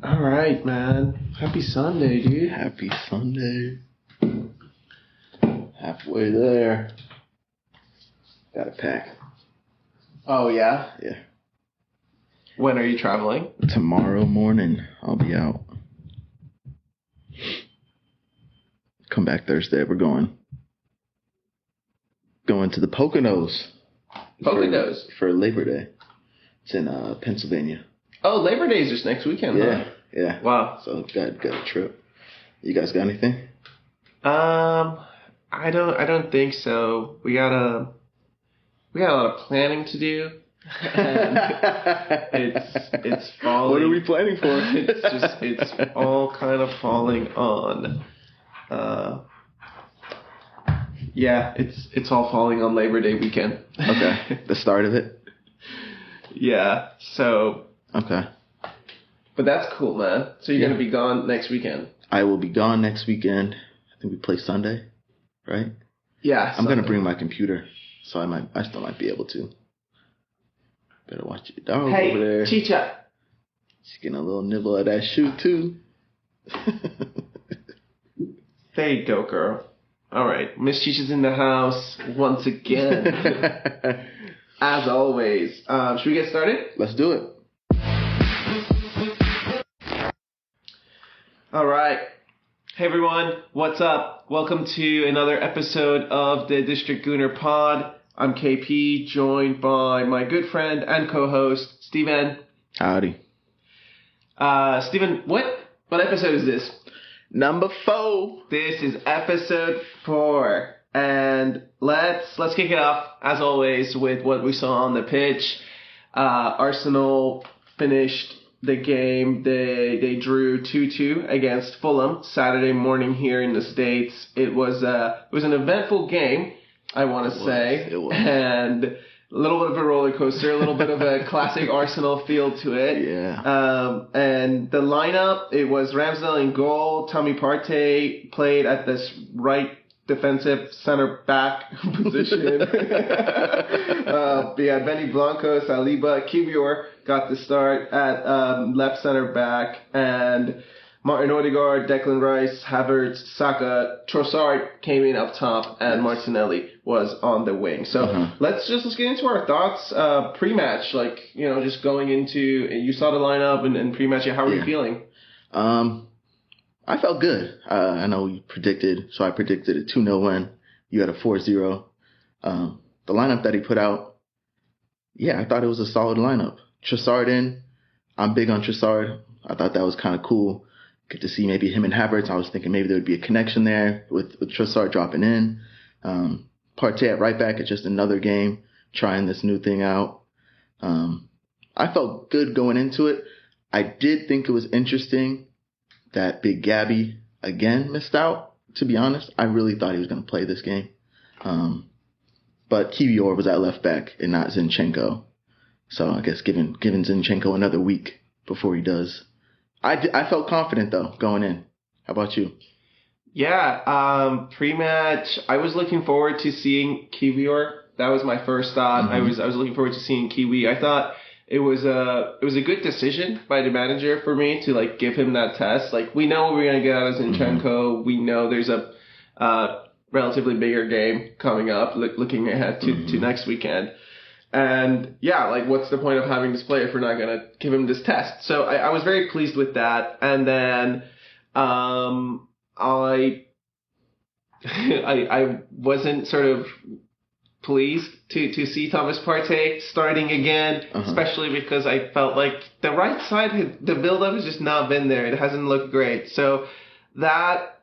All right, man. Happy Sunday, dude. Happy Sunday. Halfway there. Gotta pack. Oh, yeah? Yeah. When are you traveling? Tomorrow morning, I'll be out. Come back Thursday. We're going to the Poconos. Poconos? For Labor Day. It's in Pennsylvania. Oh, Labor Day is just next weekend, Yeah, huh? yeah. Wow. So got a trip. You guys got anything? I don't think so. We got a lot of planning to do. And it's falling. What are we planning for? it's all kind of falling on. Yeah, it's all falling on Labor Day weekend. Okay, the start of it. Yeah. So. Okay. But that's cool, man. So you're gonna be gone next weekend. I will be gone next weekend. I think we play Sunday, right? Yeah. I'm gonna bring my computer, so I still might be able to. Better watch your dog over there. Hey, Chicha. She's getting a little nibble of that shoe too. There you go, girl. All right, Miss Chicha's in the house once again. As always. Should we get started? Let's do it. All right. Hey, everyone. What's up? Welcome to another episode of the District Gooner Pod. I'm KP, joined by my good friend and co-host, Steven. Howdy. Steven, what episode is this? Number 4. This is episode 4. And let's kick it off, as always, with what we saw on the pitch. Arsenal finished the game. They drew 2-2 against Fulham Saturday morning here in the States. It was an eventful game, I want to say. It was. And a little bit of a roller coaster, a little bit of a classic Arsenal feel to it. Yeah. And the lineup, it was Ramsdale in goal. Tommy Partey played at this right defensive center back position. We had Benny Blanco, Saliba, Kiwior got the start at left center back, and Martin Odegaard, Declan Rice, Havertz, Saka, Trossard came in up top, and Martinelli was on the wing. So let's get into our thoughts pre-match, just going into, you saw the lineup and pre-match. How are you feeling? I felt good. I know you predicted, so I predicted a 2-0 win. You had a 4-0. The lineup that he put out, I thought it was a solid lineup. Trossard in. I'm big on Trossard. I thought that was kind of cool. Good to see maybe him and Havertz. I was thinking maybe there would be a connection there with Trossard dropping in. Partey at right back. It's just another game trying this new thing out. I felt good going into it. I did think it was interesting that Big Gabby again missed out, to be honest. I really thought he was going to play this game. But Kiwior was at left back and not Zinchenko. So I guess giving Zinchenko another week before he does. I felt confident, though, going in. How about you? Yeah, pre-match, I was looking forward to seeing Kiwior. That was my first thought. I was looking forward to seeing Kiwi. I thought it was a good decision by the manager for me to give him that test. We know what we're gonna get out of Zinchenko. We know there's a relatively bigger game coming up. Looking ahead to next weekend, and what's the point of having this player if we're not gonna give him this test? So I was very pleased with that, and then I wasn't sort of pleased to see Thomas Partey starting again, especially because I felt like the right side, the build-up has just not been there. It hasn't looked great. So that,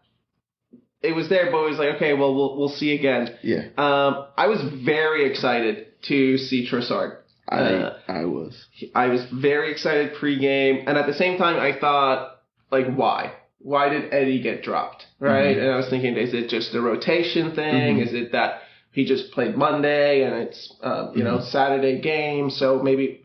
it was there, but it was okay, well, we'll see again. Yeah. I was very excited to see Trossard. I was. I was very excited pre-game, and at the same time, I thought, why? Why did Eddie get dropped, right? And I was thinking, is it just a rotation thing? Is it that he just played Monday and it's, Saturday game, so maybe,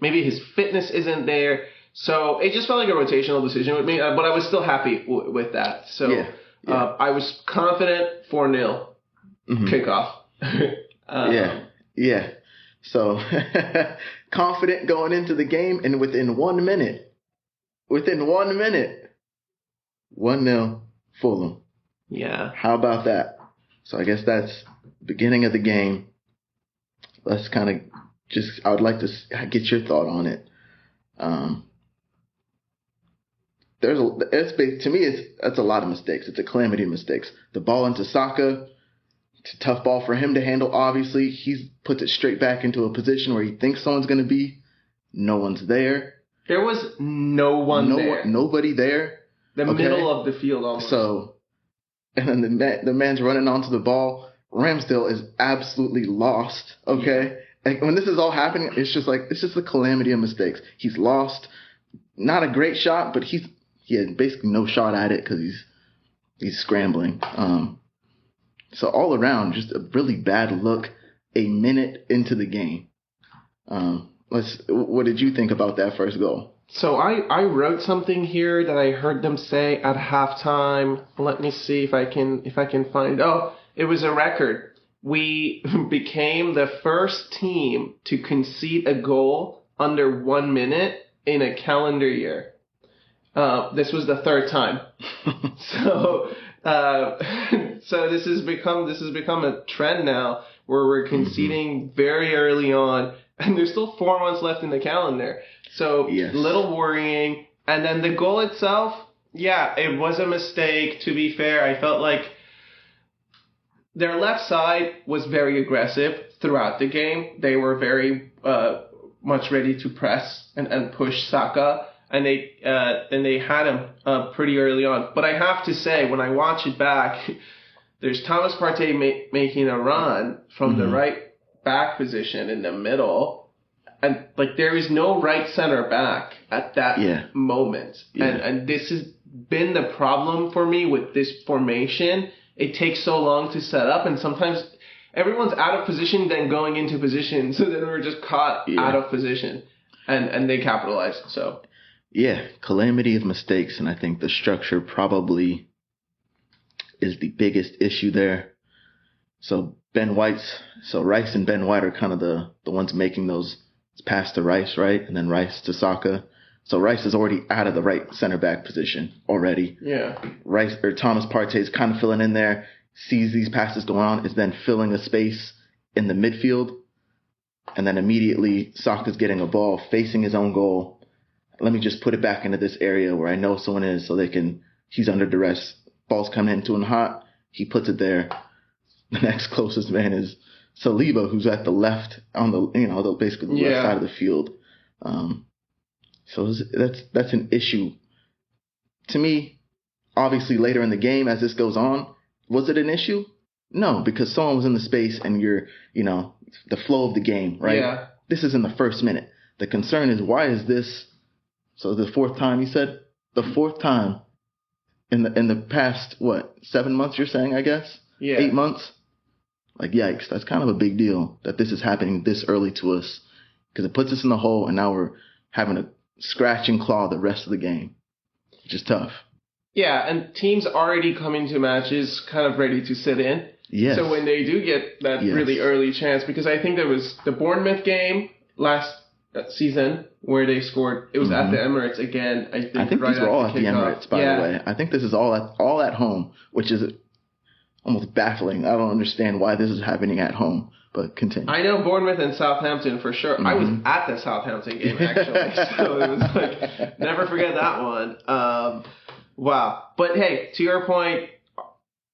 maybe his fitness isn't there. So it just felt like a rotational decision with me, but I was still happy with that. So I was confident 4-0 kickoff. Yeah. So confident going into the game, and within 1 minute, 1-0 Fulham. Yeah. How about that? So I guess that's the beginning of the game. Let's kind of I would like to get your thought on it. To me, that's a lot of mistakes. It's a calamity of mistakes. The ball into Saka, it's a tough ball for him to handle. Obviously, he puts it straight back into a position where he thinks someone's going to be. No one's there. There was no one there. Nobody there. The middle of the field almost. So, and then the man's running onto the ball. Ramsdale is absolutely lost. Okay. Yeah. And when this is all happening, it's just a calamity of mistakes. He's lost. Not a great shot, but he had basically no shot at it because he's scrambling. So all around, just a really bad look. A minute into the game. What did you think about that first goal? So I wrote something here that I heard them say at halftime. Let me see if I can find. Oh, it was a record. We became the first team to concede a goal under 1 minute in a calendar year. This was the third time. So this has become a trend now where we're conceding very early on, and there's still 4 months left in the calendar. So little worrying. And then the goal itself, yeah, it was a mistake. To be fair, I felt like their left side was very aggressive throughout the game. They were very much ready to press and push Saka. And they had him pretty early on. But I have to say, when I watch it back, there's Thomas Partey making a run from the right back position in the middle. And there is no right center back at that moment. Yeah. And this has been the problem for me with this formation. It takes so long to set up, and sometimes everyone's out of position then going into position. So then we're just caught out of position. And they capitalize. So yeah, calamity of mistakes, and I think the structure probably is the biggest issue there. So Rice and Ben White are kind of the ones making those pass to Rice, right? And then Rice to Saka. So Rice is already out of the right center back position already. Yeah. Thomas Partey is kind of filling in there, sees these passes going on, is then filling a space in the midfield. And then immediately Saka's getting a ball facing his own goal. Let me just put it back into this area where I know someone is so he's under duress. Ball's coming into him hot. He puts it there. The next closest man is Saliba, who's at the left basically the left side of the field. So that's an issue. To me, obviously later in the game as this goes on, was it an issue? No, because someone was in the space and the flow of the game, right? Yeah. This is in the first minute. The concern is, why is this? So the fourth time, you said? The fourth time in the past, 7 months you're saying, I guess? Yeah. 8 months? Yikes, that's kind of a big deal that this is happening this early to us, because it puts us in the hole, and now we're having to scratch and claw the rest of the game, which is tough. Yeah, and teams already come into matches kind of ready to sit in. Yes. So when they do get that really early chance, because I think there was the Bournemouth game last season where they scored. It was at the Emirates again. I think these were all at the Emirates, by the way. I think this is all at home, which is almost baffling. I don't understand why this is happening at home, but continue. I know Bournemouth and Southampton for sure. I was at the Southampton game, actually. So it was never forget that one. Wow. But hey, to your point,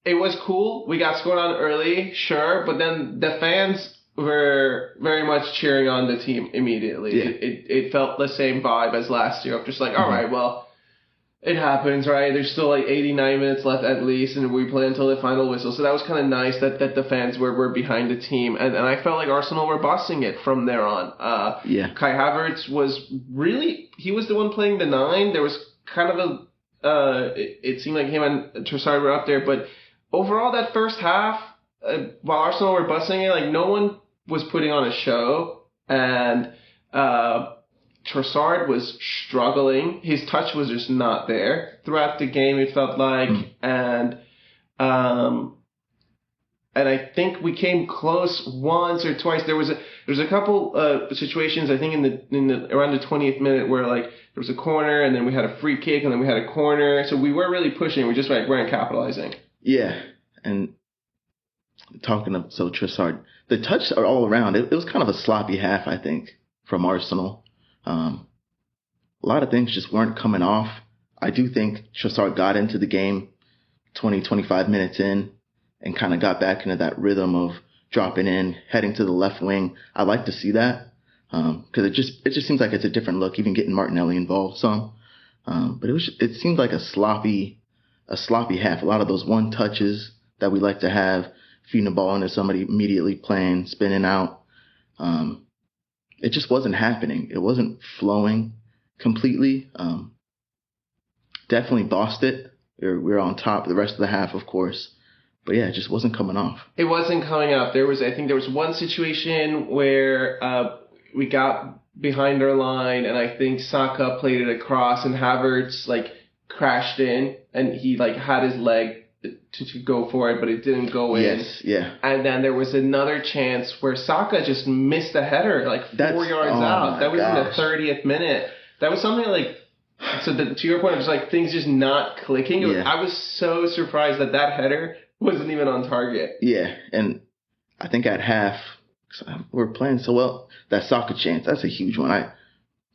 it was cool. We got scored on early, sure, but then the fans were very much cheering on the team immediately. Yeah. It felt the same vibe as last year of just all right, well, it happens, right? There's still 89 minutes left at least, and we play until the final whistle. So that was kind of nice that the fans were behind the team. And I felt like Arsenal were bossing it from there on. Kai Havertz was he was the one playing the 9. There was kind of it seemed like him and Trossard were up there. But overall, that first half, while Arsenal were busting it, no one was putting on a show. And Trossard was struggling. His touch was just not there throughout the game, it felt like. And I think we came close once or twice. There there's a couple situations I think in the around the 20th minute where like there was a corner and then we had a free kick and then we had a corner, so we weren't really pushing. We just like weren't capitalizing. Yeah, and talking of Trossard, the touches are all around. It was kind of a sloppy half, I think, from Arsenal. A lot of things just weren't coming off. I do think Trossard got into the game 20, 25 minutes in and kind of got back into that rhythm of dropping in, heading to the left wing. I like to see that because it just seems like it's a different look, even getting Martinelli involved some. But it seemed like a sloppy half. A lot of those one touches that we like to have, feeding the ball into somebody immediately playing, spinning out. It just wasn't happening. It wasn't flowing completely. Definitely bossed it. We were on top the rest of the half, of course. But yeah, it just wasn't coming off. It wasn't coming up. I think there was one situation where we got behind our line, and I think Saka played it across, and Havertz like crashed in, and he like had his leg to go for it, but it didn't go in. Yes, yeah. And then there was another chance where Saka just missed a header like 4 yards out. That was in the 30th minute. That was something like. So to your point, it was like things just not clicking. Yeah. I was so surprised that header wasn't even on target. Yeah, and I think at half, we're playing so well. That Saka chance, that's a huge one.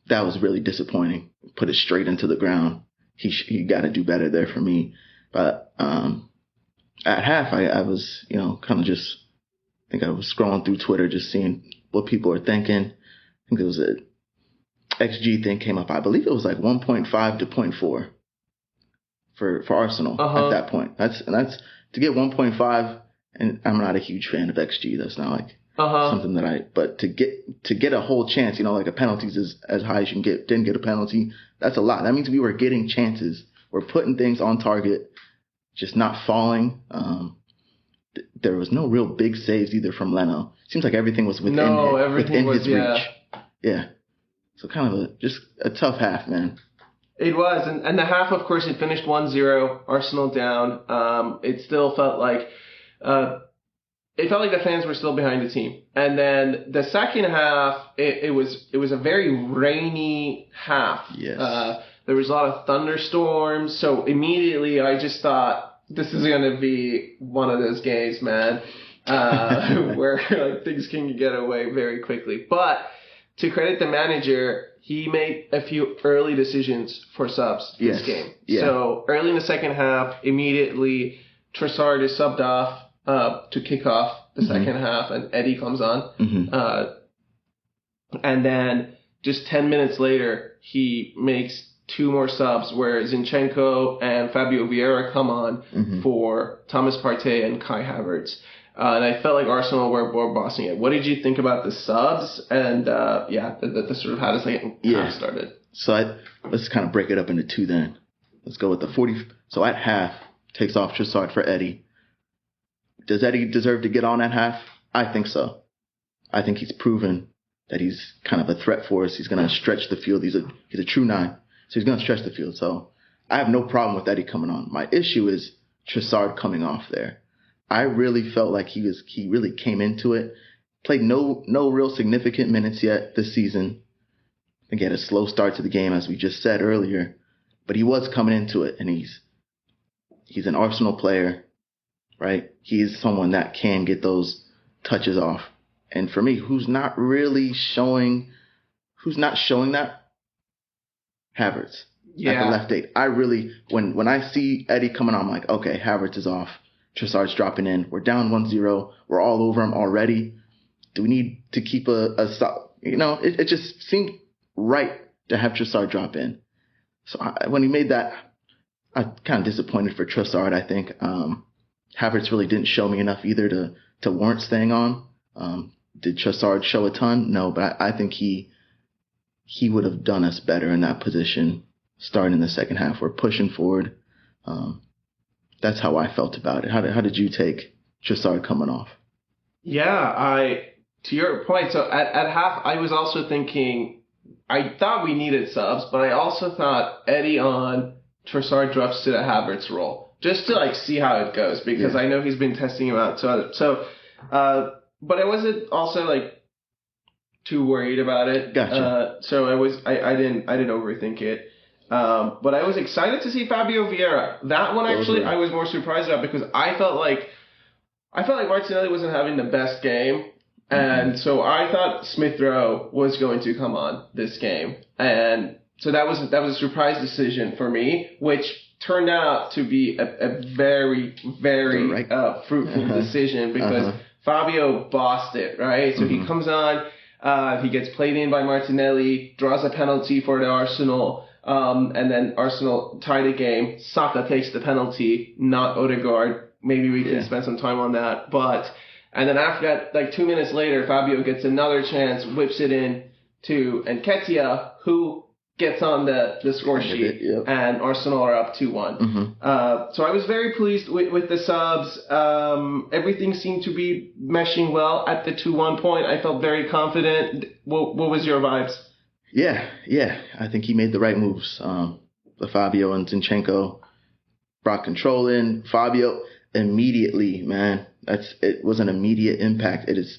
That was really disappointing. Put it straight into the ground. He got to do better there for me. But at half, I was, kind of just, I think I was scrolling through Twitter just seeing what people are thinking. I think there was a XG thing came up. I believe it was like 1.5 to 0.4 for Arsenal at that point. That's to get 1.5, and I'm not a huge fan of XG. That's not like something that but to get a whole chance, like a penalties is as high as you can get. Didn't get a penalty. That's a lot. That means we were getting chances. We're putting things on target, just not falling. There was no real big saves either from Leno. Seems like everything was within his reach. Yeah. So kind of just a tough half, man. It was. And the half, of course, it finished 1-0, Arsenal down. It still felt like the fans were still behind the team. And then the second half, it was a very rainy half. Yes. There was a lot of thunderstorms. So immediately I just thought, this is going to be one of those games, man, where like things can get away very quickly. But to credit the manager, he made a few early decisions for subs this game. Yeah. So early in the second half, immediately Trossard is subbed off to kick off the second half, and Eddie comes on. And then just 10 minutes later, he makes two more subs where Zinchenko and Fabio Vieira come on for Thomas Partey and Kai Havertz. And I felt like Arsenal were bossing it. What did you think about the subs? And the sort of how the second half started. So let's kind of break it up into two then. Let's go with the 40. So at half, takes off Trossard for Eddie. Does Eddie deserve to get on at half? I think so. I think he's proven that he's kind of a threat for us. He's going to stretch the field. He's a true 9. So he's going to stretch the field. So I have no problem with Eddie coming on. My issue is Trossard coming off there. I really felt like he really came into it. Played no real significant minutes yet this season. I think he had a slow start to the game, as we just said earlier. But he was coming into it, and he's an Arsenal player, right? He's someone that can get those touches off. And for me, who's not showing that? Havertz. Yeah. At the left 8. I really, when I see Eddie coming on, I'm like, okay, Havertz is off. Trossard's dropping in. We're down 1-0. We're all over him already. Do we need to keep a stop? It just seemed right to have Trossard drop in. So when he made that, I kind of disappointed for Trossard, I think. Havertz really didn't show me enough either to warrant staying on. Did Trossard show a ton? No, but I think he would have done us better in that position starting in the second half. We're pushing forward. That's how I felt about it. How did you take Trossard coming off? Yeah, to your point, so at half, I was also thinking, I thought we needed subs, but I also thought Eddie on, Trossard drops to the Havertz role, just to see how it goes, because I know he's been testing him out. But I wasn't also too worried about it. Gotcha. So I didn't overthink it. But I was excited to see Fabio Vieira. That one actually I was more surprised about because I felt like Martinelli wasn't having the best game. And so I thought Smith Rowe was going to come on this game. And so that was a surprise decision for me, which turned out to be a very, very fruitful decision because Fabio bossed it, right? So he comes on, he gets played in by Martinelli, draws a penalty for the Arsenal, and then Arsenal tie the game. Saka takes the penalty, not Odegaard. Maybe we can spend some time on that. And then after that, like 2 minutes later, Fabio gets another chance, whips it in to Nketiah, who gets on the score sheet, and Arsenal are up 2-1. So I was very pleased with the subs. Everything seemed to be meshing well at the 2-1 point. I felt very confident. What was your vibes? Yeah. I think he made the right moves. The Fabio and Zinchenko brought control in. Fabio immediately, man. It was an immediate impact. It is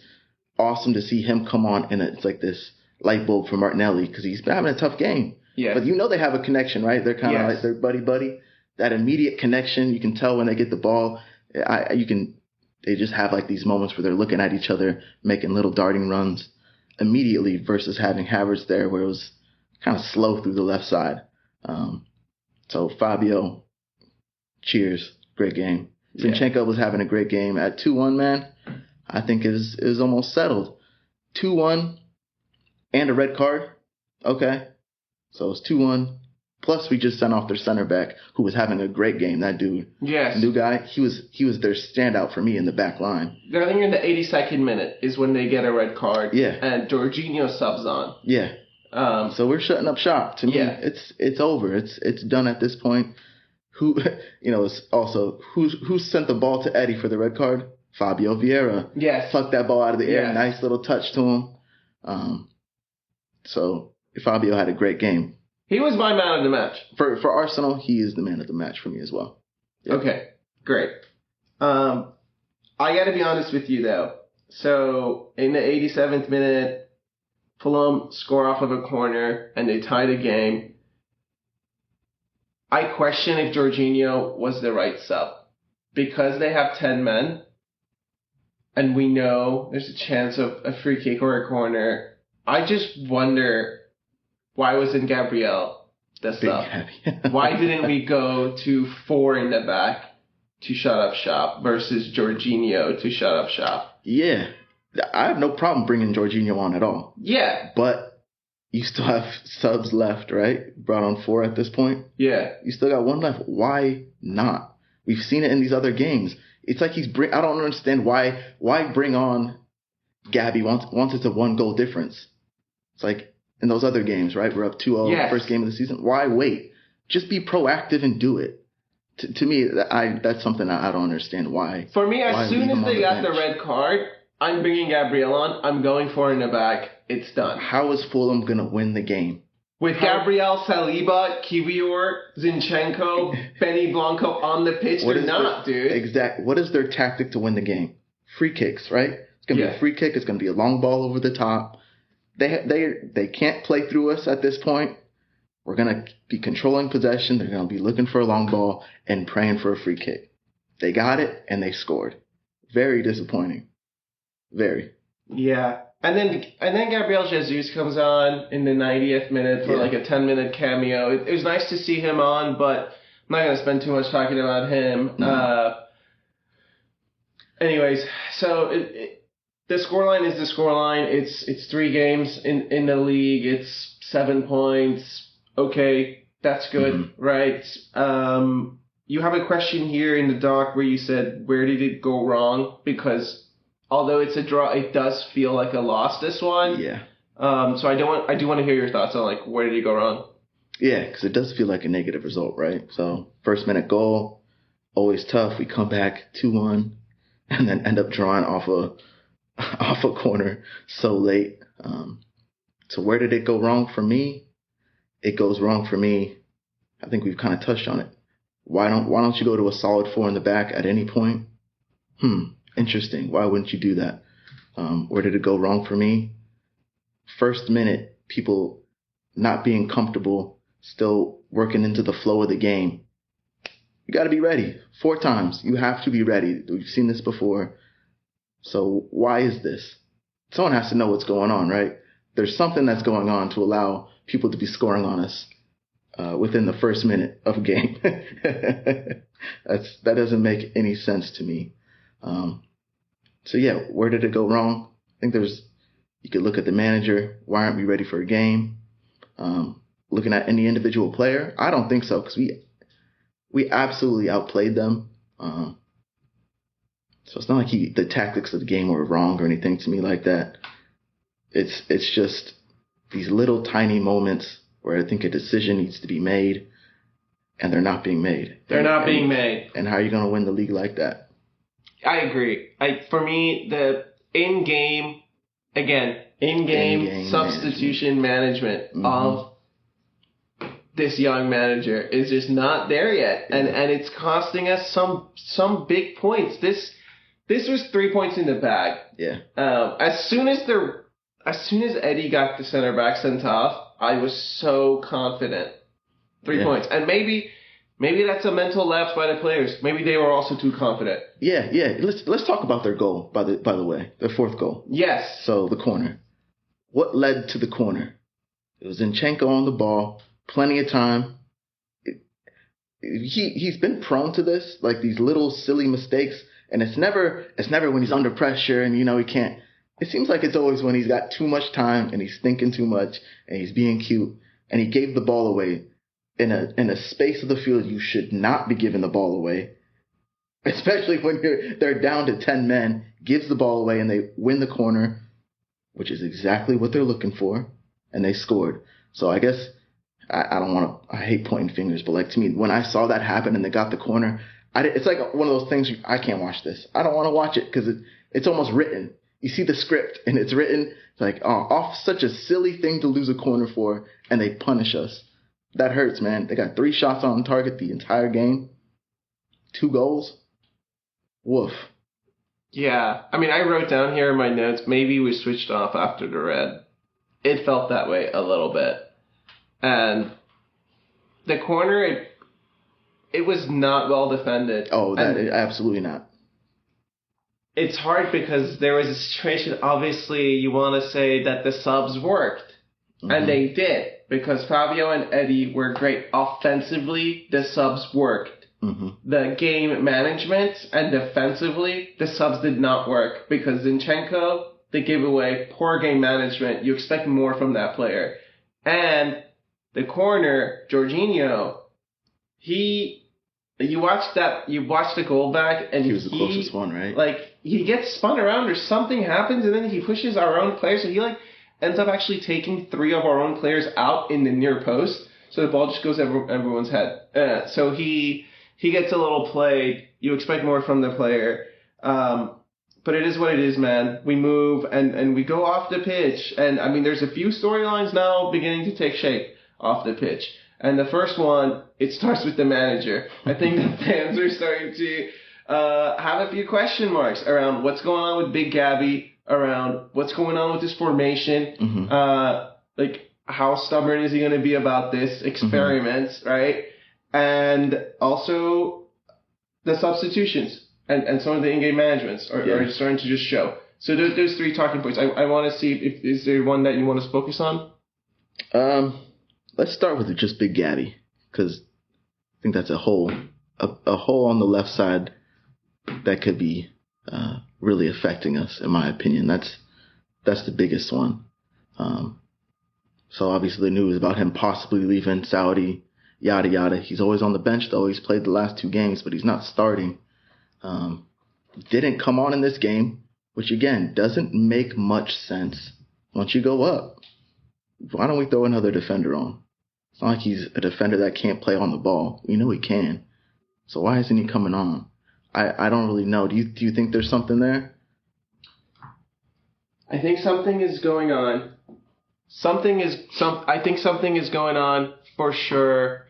awesome to see him come on, and it's like this light bulb for Martinelli because he's been having a tough game. Yeah. But they have a connection, right? They're kind of like they're buddy. That immediate connection, you can tell when they get the ball. They just have like these moments where they're looking at each other, making little darting runs immediately versus having Havertz there where it was kind of slow through the left side. So Fabio, cheers, great game. Zinchenko was having a great game. At 2-1, man, I think it is almost settled. 2-1 and a red card. Okay. So it's 2-1. Plus, we just sent off their center back, who was having a great game. That dude. Yes. New guy. He was their standout for me in the back line. I think in the 82nd minute is when they get a red card. Yeah. And Jorginho subs on. Yeah. So we're shutting up shop. To me, it's over. It's done at this point. Who sent the ball to Eddie for the red card? Fabio Vieira. Yes. Plucked that ball out of the air. Nice little touch to him. So Fabio had a great game. He was my man of the match. For Arsenal, he is the man of the match for me as well. Yep. Okay, great. I got to be honest with you, though. So in the 87th minute, Fulham score off of a corner, and they tie the game. I question if Jorginho was the right sub. Because they have 10 men, and we know there's a chance of a free kick or a corner, I just wonder, why wasn't Gabriel the sub? Why didn't we go to 4 in the back to shut up shop versus Jorginho to shut up shop? Yeah, I have no problem bringing Jorginho on at all. Yeah. But you still have subs left, right? Brought on 4 at this point. Yeah. You still got 1 left. Why not? We've seen it in these other games. It's like I don't understand why bring on Gabby once it's a 1 goal difference. It's like in those other games, right? We're up 2-0 first game of the season. Why wait? Just be proactive and do it. To me, that's something I don't understand why. For me, as soon as they got the red card, I'm bringing Gabriel on. I'm going 4 in the back. It's done. How is Fulham going to win the game? With Gabriel, Saliba, Kiwior, Zinchenko, Benny Blanco on the pitch, they're not, dude. Exactly. What is their tactic to win the game? Free kicks, right? It's going to be a free kick. It's going to be a long ball over the top. They can't play through us at this point. We're going to be controlling possession. They're going to be looking for a long ball and praying for a free kick. They got it, and they scored. Very disappointing. Very. Yeah. And then Gabriel Jesus comes on in the 90th minute for like a 10-minute cameo. It was nice to see him on, but I'm not going to spend too much talking about him. No. Anyways, so the scoreline is the scoreline. It's 3 games in the league. It's 7 points. Okay, that's good, right? You have a question here in the doc where you said, where did it go wrong? Because although it's a draw, it does feel like a loss, this one. Yeah. So I do want to hear your thoughts on, like, where did you go wrong? Yeah, because it does feel like a negative result, right? So first minute goal, always tough. We come back 2-1 and then end up drawing off a corner so late. So where did it go wrong for me? It goes wrong for me. I think we've kind of touched on it. Why don't you go to a solid 4 in the back at any point? Interesting. Why wouldn't you do that? Where did it go wrong for me? first minute, people not being comfortable, still working into the flow of the game. You got to be ready. 4 times. You have to be ready. We've seen this before. So why is this? Someone has to know what's going on, right? There's something that's going on to allow people to be scoring on us within the first minute of a game. That doesn't make any sense to me. So yeah, where did it go wrong? I think you could look at the manager. Why aren't we ready for a game? Looking at any individual player, I don't think so, because we absolutely outplayed them. So it's not like the tactics of the game were wrong or anything to me like that. It's just these little tiny moments where I think a decision needs to be made, and they're not being made. They're not being made. And how are you going to win the league like that? I agree. For me, the in-game substitution management of this young manager is just not there yet, and it's costing us some big points. This was 3 points in the bag. Yeah. As soon as Eddie got the center back sent off, I was so confident. 3 points, and maybe that's a mental lapse by the players. Maybe they were also too confident. Yeah. Let's talk about their goal. By the way, their 4th goal. Yes. So the corner. What led to the corner? It was Zinchenko on the ball. Plenty of time. He's been prone to this, like these little silly mistakes, and it's never when he's under pressure and he can't. It seems like it's always when he's got too much time and he's thinking too much and he's being cute, and he gave the ball away in a space of the field you should not be giving the ball away, especially when they're down to 10 men. Gives the ball away and they win the corner, which is exactly what they're looking for, and they scored. So I guess. I hate pointing fingers, but like to me, when I saw that happen and they got the corner, it's like one of those things, I can't watch this. I don't want to watch it because it's almost written. You see the script and it's written, it's like, off such a silly thing to lose a corner for, and they punish us. That hurts, man. They got 3 shots on target the entire game. 2 goals. Woof. Yeah. I mean, I wrote down here in my notes, maybe we switched off after the red. It felt that way a little bit. And the corner, it was not well defended. Oh, absolutely not. It's hard because there was a situation, obviously, you want to say that the subs worked. And they did, because Fabio and Eddie were great. Offensively, the subs worked. The game management and defensively, the subs did not work, because Zinchenko, they gave away poor game management. You expect more from that player. And the corner, Jorginho, you watched the goal back, and he was the closest one, right? Like, he gets spun around or something happens, and then he pushes our own player, so he ends up actually taking 3 of our own players out in the near post, so the ball just goes over everyone's head. So he gets a little played. You expect more from the player. But it is what it is, man. We move and we go off the pitch. And, I mean, there's a few storylines now beginning to take shape off the pitch. And the first one, it starts with the manager. I think the fans are starting to have a few question marks around what's going on with Big Gabby, around what's going on with this formation. Like, how stubborn is he going to be about this experiment, right? And also the substitutions. And some of the in-game managements are starting to just show. So there's 3 talking points. I want to see is there one that you want to focus on? Let's start with just Big Gabby, because I think that's a hole on the left side that could be really affecting us, in my opinion. That's the biggest one. So obviously the news about him possibly leaving Saudi, yada yada. He's always on the bench though. He's played the last 2 games, but he's not starting. Didn't come on in this game, which again doesn't make much sense. Once you go up, why don't we throw another defender on? It's not like he's a defender that can't play on the ball. We know he can. So why isn't he coming on? I don't really know. Do you think there's something there? I think something is going on. I think something is going on for sure.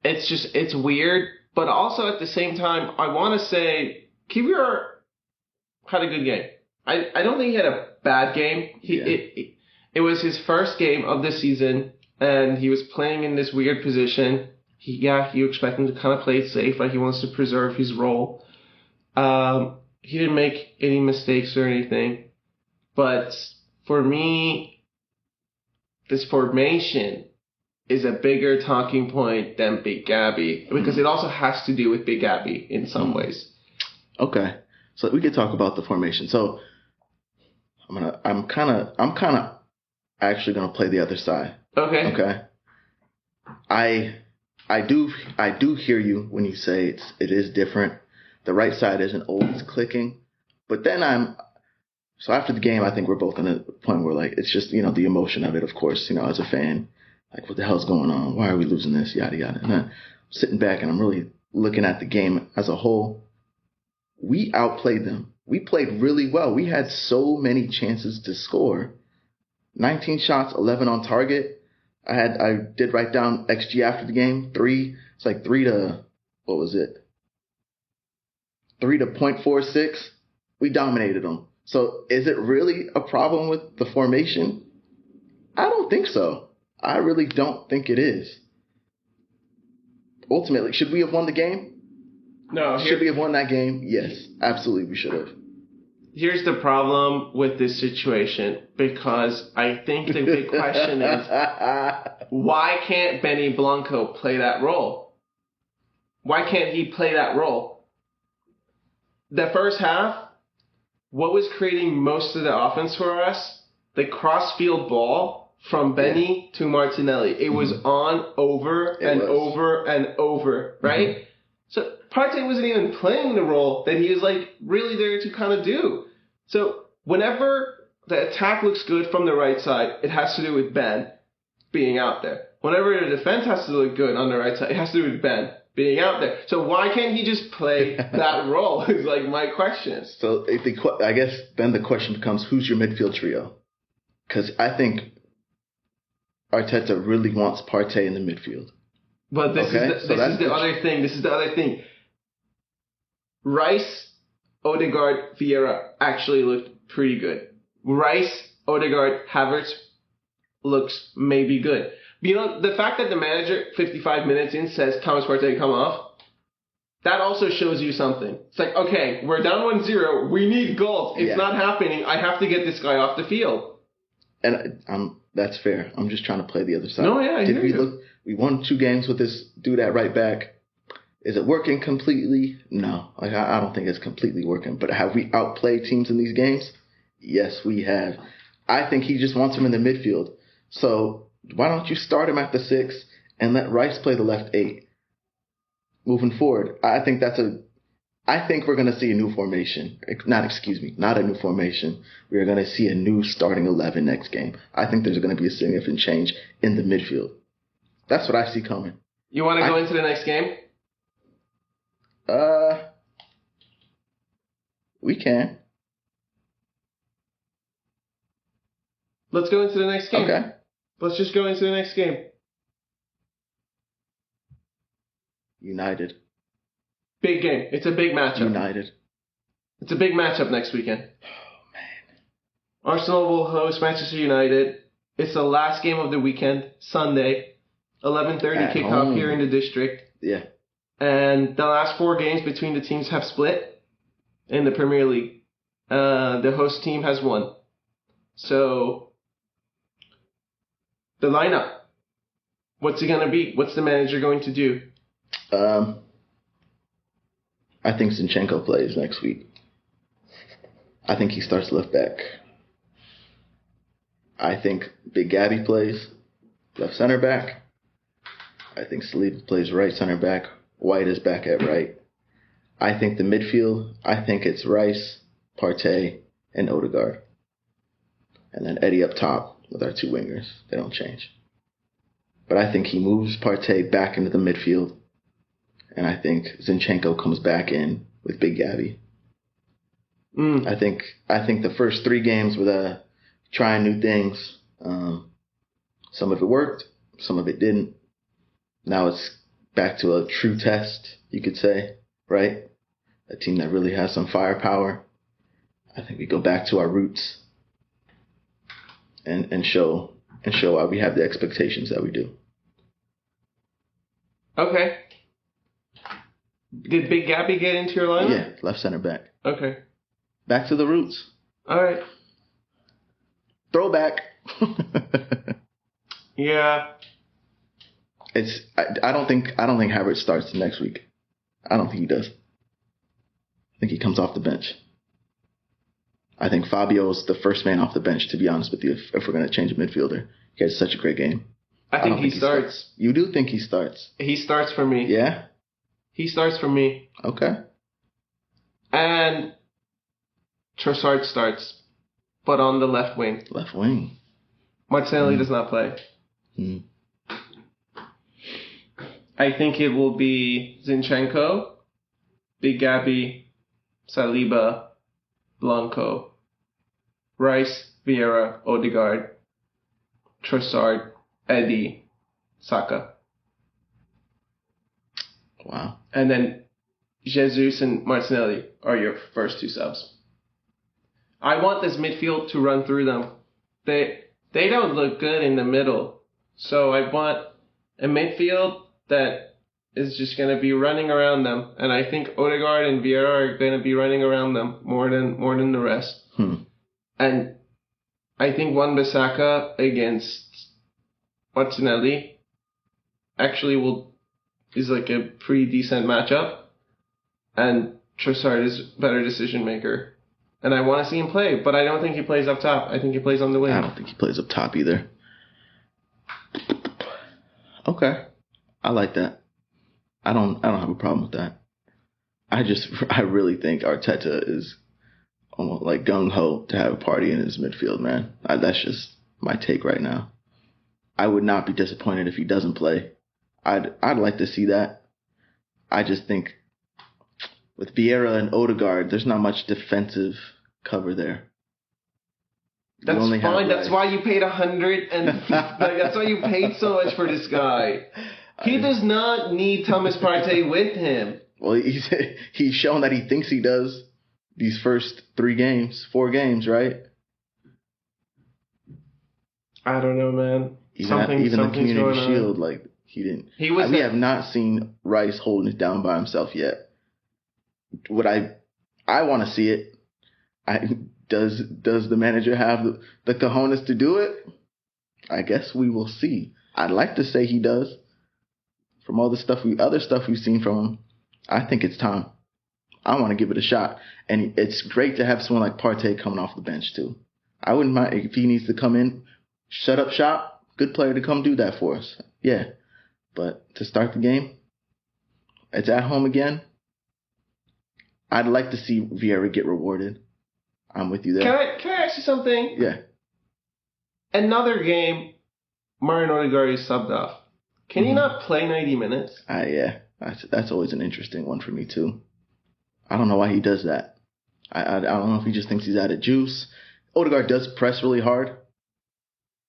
It's weird, but also at the same time, I want to say Kiwior had a good game. I don't think he had a bad game. It was his first game of the season, and he was playing in this weird position. You expect him to kind of play it safe, like he wants to preserve his role. He didn't make any mistakes or anything. But for me, this formation is a bigger talking point than Big Gabby, because it also has to do with Big Gabby in some ways. Okay. So we could talk about the formation. So I'm kind of actually gonna play the other side. Okay. Okay. I do hear you when you say it is different. The right side isn't always clicking, but then so after the game, I think we're both in a point where like it's just the emotion of it. Of course, as a fan, like what the hell's going on? Why are we losing this? Yada yada. And I'm sitting back and I'm really looking at the game as a whole. We outplayed them. We played really well. We had so many chances to score. 19 shots, 11 on target. I did write down XG after the game. 3. It's like 3 to, what was it? 3 to 0.46. We dominated them. So is it really a problem with the formation? I don't think so. I really don't think it is. Ultimately, should we have won the game? No. Should we have won that game? Yes, absolutely we should have. Here's the problem with this situation, because I think the big question is, why can't Benny Blanco play that role? Why can't he play that role? The first half, what was creating most of the offense for us? The cross-field ball from Benny to Martinelli. It was on over and over, right? Mm-hmm. So Partey wasn't even playing the role that he was like really there to kind of do. So whenever the attack looks good from the right side, it has to do with Ben being out there. Whenever the defense has to look good on the right side, it has to do with Ben being out there. So why can't he just play that role is like my question. So I guess then the question becomes, who's your midfield trio? Because I think Arteta really wants Partey in the midfield. But this is the other thing. Rice, Odegaard, Vieira actually looked pretty good. Rice, Odegaard, Havertz looks maybe good. The fact that the manager 55 minutes in says Thomas Partey come off, that also shows you something. It's like, okay, we're down 1-0. We need goals. It's not happening. I have to get this guy off the field. And that's fair. I'm just trying to play the other side. No, yeah, I hear you. We won 2 games with this dude at right back. Is it working completely? No. Like I don't think it's completely working. But have we outplayed teams in these games? Yes, we have. I think he just wants him in the midfield. So why don't you start him at the 6 and let Rice play the left 8? Moving forward, I think we're going to see a new formation. Not a new formation. We're going to see a new starting 11 next game. I think there's going to be a significant change in the midfield. That's what I see coming. You want to go into the next game? We can. Let's go into the next game. Okay. Let's just go into the next game. United. Big game. It's a big matchup. United. It's a big matchup next weekend. Oh, man. Arsenal will host Manchester United. It's the last game of the weekend, Sunday. 11:30 kickoff here in the district. Yeah. And the last 4 games between the teams have split in the Premier League. The host team has won. So, the lineup. What's it going to be? What's the manager going to do? I think Zinchenko plays next week. I think he starts left back. I think Big Gabby plays left center back. I think Saliba plays right center back. White is back at right. I think the midfield, I think it's Rice, Partey, and Odegaard. And then Eddie up top with our 2 wingers. They don't change. But I think he moves Partey back into the midfield. And I think Zinchenko comes back in with Big Gabby. I think the first 3 games were trying new things. Some of it worked, some of it didn't. Now it's back to a true test, you could say, right? A team that really has some firepower. I think we go back to our roots and show why we have the expectations that we do. Okay. Did Big Gabby get into your lineup? Yeah, left center back. Okay. Back to the roots. All right. Throwback. Yeah. I don't think Havertz starts next week. I don't think he does. I think he comes off the bench. I think Fabio's the first man off the bench, to be honest with you, if we're going to change a midfielder. He had such a great game. I think he starts. You do think he starts? He starts for me. Yeah? He starts for me. Okay. And Trossard starts, but on the left wing. Left wing. Martinelli does not play. I think it will be Zinchenko, Big Gabby, Saliba, Blanco, Rice, Vieira, Odegaard, Trossard, Eddie, Saka. Wow. And then Jesus and Martinelli are your first two subs. I want this midfield to run through them. They don't look good in the middle. So I want a midfield that is just going to be running around them. And I think Odegaard and Vieira are going to be running around them more than the rest. And I think Wan-Bissaka against Martinelli actually is like a pretty decent matchup. And Trossard is a better decision maker. And I want to see him play, but I don't think he plays up top. I think he plays on the wing. I don't think he plays up top either. Okay. I like that. I don't have a problem with that. I really think Arteta is almost like gung-ho to have a party in his midfield, man. That's just my take right now. I would not be disappointed if he doesn't play. I'd like to see that. I just think with Vieira and Odegaard, there's not much defensive cover there. That's fine. That's why you paid 100 and that's why you paid so much for this guy. He does not need Thomas Partey with him. Well, he's shown that he thinks he does these first 4 games, right? I don't know, man. Even the Community Shield, like he didn't. We have not seen Rice holding it down by himself yet. What I want to see it. Does the manager have the cojones to do it? I guess we will see. I'd like to say he does. From all the other stuff we've seen from him, I think it's time. I want to give it a shot. And it's great to have someone like Partey coming off the bench too. I wouldn't mind if he needs to come in, shut up shop, good player to come do that for us. Yeah. But to start the game, it's at home again. I'd like to see Vieira get rewarded. I'm with you there. Can I ask you something? Yeah. Another game, Martin Odegaard is subbed off. Can he not play 90 minutes? Yeah. That's always an interesting one for me too. I don't know why he does that. I don't know if he just thinks he's out of juice. Odegaard does press really hard,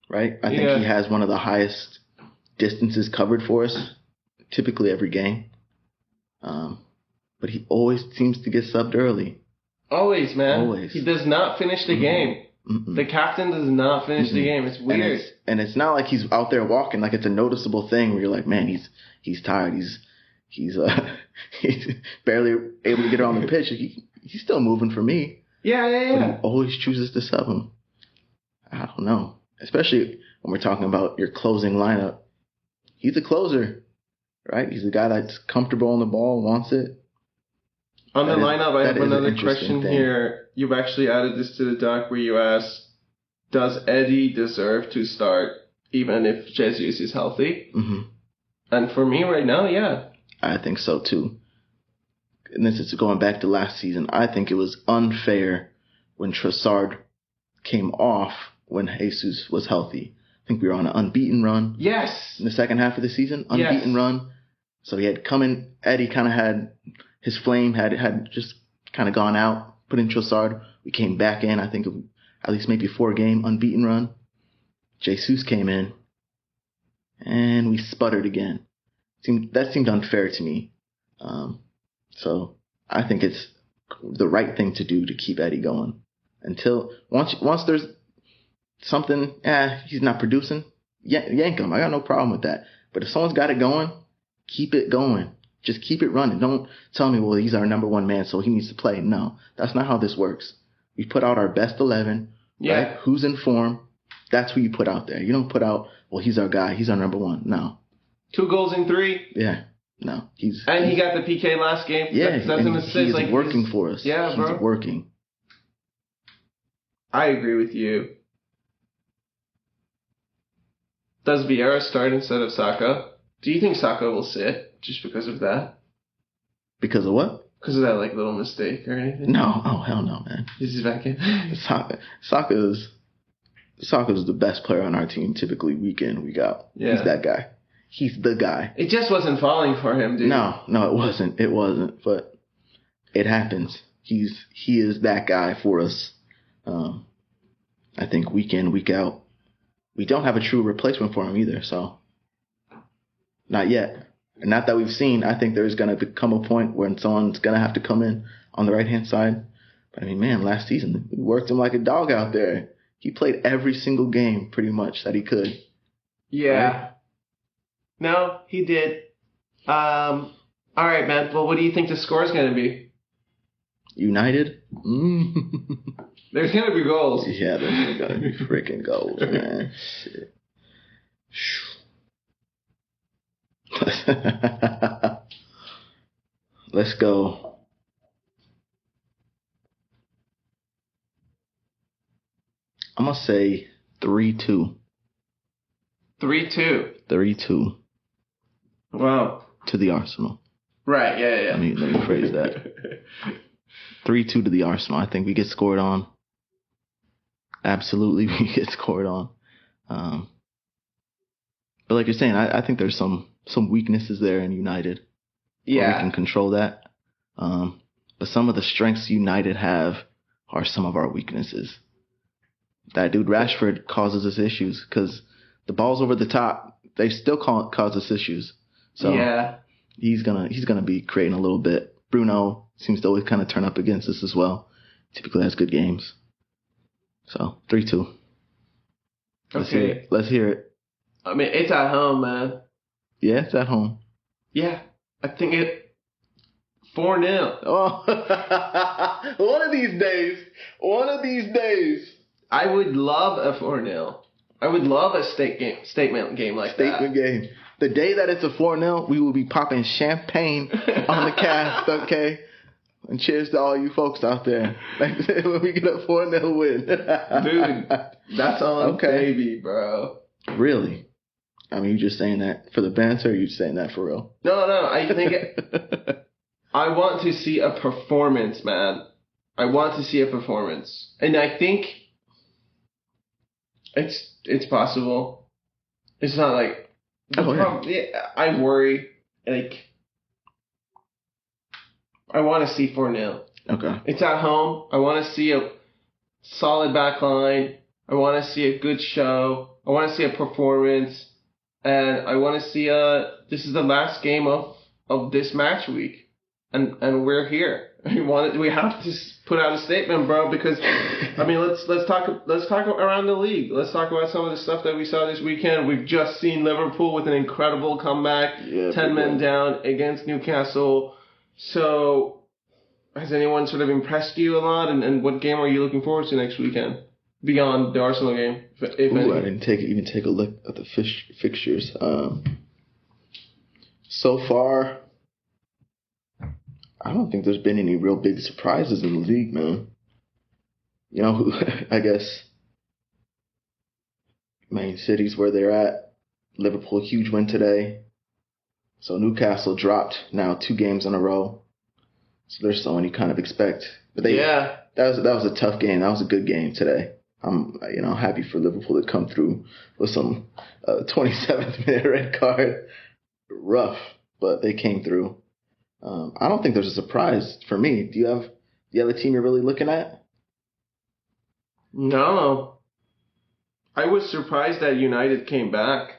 right? I think he has one of the highest distances covered for us, typically every game. But he always seems to get subbed early. Always, man. Always. He does not finish the game. The captain does not finish the game. It's weird. And it's not like he's out there walking. Like it's a noticeable thing where you're like, man, he's tired. He's barely able to get around the pitch. He's still moving for me. Yeah. But he always chooses to sub him. I don't know. Especially when we're talking about your closing lineup. He's a closer, right? He's a guy that's comfortable on the ball, wants it. On the lineup, I have another question here. You've actually added this to the doc where you ask, does Eddie deserve to start even if Jesus is healthy? And for me right now, yeah. I think so too. And this is going back to last season. I think it was unfair when Trossard came off when Jesus was healthy. I think we were on an unbeaten run. Yes. In the second half of the season, unbeaten run. So he had come in. Eddie kind of had his flame had just kind of gone out. Put in Trossard. We came back in. I think at least maybe 4-game unbeaten run. Jesus came in, and we sputtered again. That seemed unfair to me. So I think it's the right thing to do to keep Eddie going. Until once there's something, he's not producing, yank him. I got no problem with that. But if someone's got it going, keep it going. Just keep it running. Don't tell me, well, he's our number one man, so he needs to play. No, that's not how this works. We put out our best 11, right? Who's in form? That's who you put out there. You don't put out, well, he's our guy. He's our number one. No. 2 goals in 3. Yeah. No. He got the PK last game. Yeah. That's an assist. He's working for us. Yeah, bro. He's working. I agree with you. Does Vieira start instead of Saka? Do you think Saka will sit just because of that? Because of what? Because of that little mistake or anything? No. Oh, hell no, man. He's back in. Saka's the best player on our team typically week in, week out. Yeah. He's that guy. He's the guy. It just wasn't falling for him, dude. No, it wasn't. It wasn't. But it happens. He is that guy for us. I think week in, week out. We don't have a true replacement for him either, so not yet. And not that we've seen. I think there's going to come a point when someone's going to have to come in on the right-hand side. But, I mean, man, last season, we worked him like a dog out there. He played every single game pretty much that he could. Yeah. Right? No, he did. All right, man. Well, what do you think the score is going to be? United? There's going to be goals. Yeah, there's going to be freaking goals, man. Shit. Let's go. I'm going to say 3-2. 3-2. 3-2. Wow. To the Arsenal. Right, yeah. Let me phrase that. 3-2 to the Arsenal. I think we get scored on. Absolutely, we get scored on. But like you're saying, I think there's some weaknesses there in United. Yeah. We can control that. But some of the strengths United have are some of our weaknesses. That dude Rashford causes us issues because the balls over the top, they still cause us issues. So yeah. He's gonna be creating a little bit. Bruno seems to always kind of turn up against us as well. Typically has good games. So 3-2. Okay. Let's hear it. I mean, it's at home, man. Yeah, it's at home. Yeah, I think it 4-0. Oh, one of these days. I would love a 4-0. I would love a statement game like that. Statement game. The day that it's a 4-0, we will be popping champagne on the cast, okay? And cheers to all you folks out there. When we get a 4-0 win. Dude, that's on baby, bro. Really? I mean, you just saying that for the banter, or you saying that for real? No. I think I want to see a performance, man. I want to see a performance. And I think it's possible. It's not like... I worry. Like, I want to see 4-0. Okay. It's at home. I want to see a solid back line. I want to see a good show. I want to see a performance. And I want to see this is the last game of this match week. And we're here. We have to put out a statement, bro, because I mean, let's talk around the league. Let's talk about some of the stuff that we saw this weekend. We've just seen Liverpool with an incredible comeback, 10 men down against Newcastle. So, has anyone sort of impressed you a lot? And what game are you looking forward to next weekend beyond the Arsenal game? If any? I didn't even take a look at the fixtures. So far, I don't think there's been any real big surprises in the league, man. You know, I guess Man City's where they're at. Liverpool, huge win today. So Newcastle dropped now 2 games in a row. So there's someone you kind of expect. But that was a tough game. That was a good game today. I'm happy for Liverpool to come through with some 27th minute red card. Rough, but they came through. I don't think there's a surprise for me. Do you have a team you're really looking at? No. I was surprised that United came back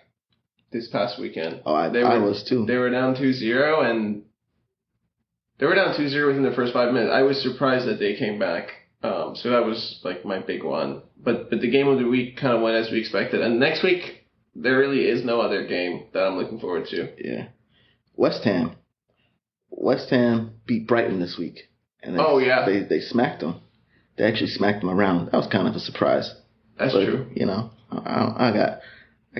this past weekend. Oh, I was too. They were down 2-0 and they were down 2-0 within the first 5 minutes. I was surprised that they came back. So that was like my big one. But the game of the week kind of went as we expected. And next week, there really is no other game that I'm looking forward to. Yeah. West Ham beat Brighton this week. And they smacked them. They actually smacked them around. That was kind of a surprise. That's true. You know, I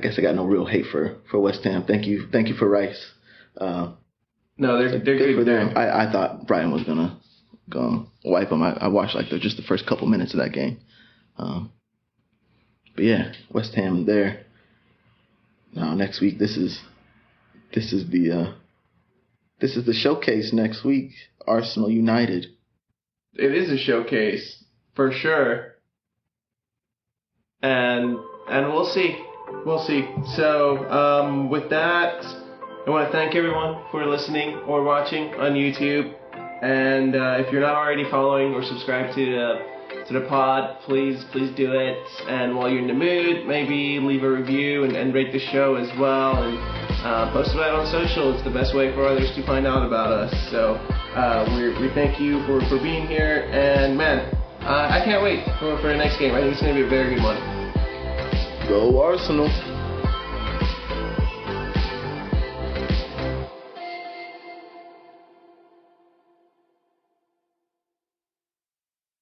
guess I got no real hate for West Ham. Thank you for Rice. No, they're good for them. I thought Brighton was gonna wipe them. I watched like just the first couple minutes of that game. But yeah, West Ham there. Now next week, this is the showcase next week. Arsenal United. It is a showcase for sure, and we'll see. So with that, I want to thank everyone for listening or watching on YouTube. And if you're not already following or subscribed to the pod, please do it. And while you're in the mood, maybe leave a review and rate the show as well. And post about it on social. It's the best way for others to find out about us. So we thank you for being here. And man, I can't wait for the next game. I think it's going to be a very good one. Go Arsenal.